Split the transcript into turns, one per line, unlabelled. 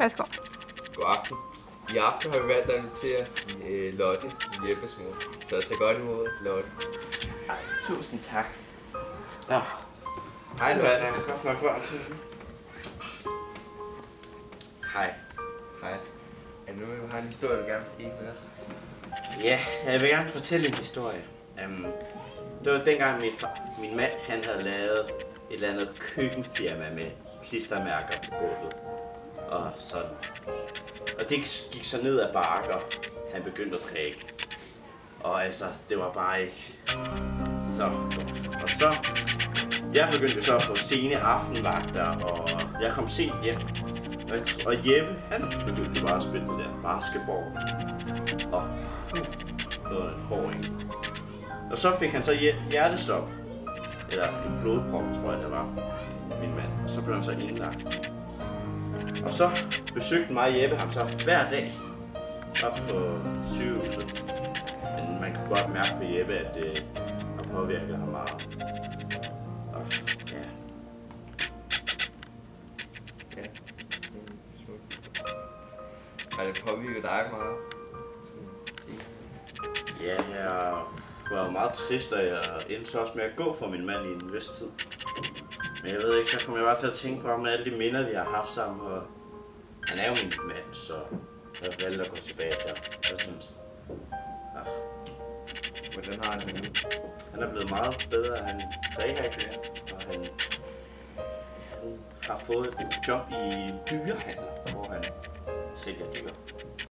Værsgo.
God aften. I aften har vi valgt at invitere Lotte, Jeppes mor. Så tag godt imod Lotte.
Ej, tusind tak. Nå.
Hej Lotte.
Der er godt nok varmt. Hej.
Hej. Er det nu, du har en historie, du gerne vil dele med os?
Ja, jeg vil gerne fortælle en historie. Det var dengang min mand han havde lavet et eller andet køkkenfirma med klistermærker på gulvet. Og sådan. Og det gik så ned ad bakker. Han begyndte at drikke. Og altså, det var bare ikke så godt. Og så, jeg begyndte så at få sene aftenvagter, og jeg kom sent hjem. Og Jeppe, han begyndte bare at spille det der basketball. Og det var en hård en. Og så fik han så hjertestop. Eller en blodprop, tror jeg det var, min mand. Og så blev han så indlagt. Og så besøgte mig og Jeppe ham så hver dag op på sygehuset. Men man kunne godt mærke på Jeppe, at det har påvirket ham meget. Og ja.
Ja. Har det påvirket dig meget?
Ja, jeg var meget trist, og jeg endte også med at gå for min mand i en vis tid. Men jeg ved ikke, så kom jeg bare til at tænke på ham med alle de minder, vi har haft sammen. Og han er jo min mand, så jeg valgte at gå tilbage til ham. Jeg synes. Ja.
Hvordan har han det nu?
Han er blevet meget bedre, han drikker ikke mere, og han har fået et job i en dyrehandler, hvor han sælger dyr.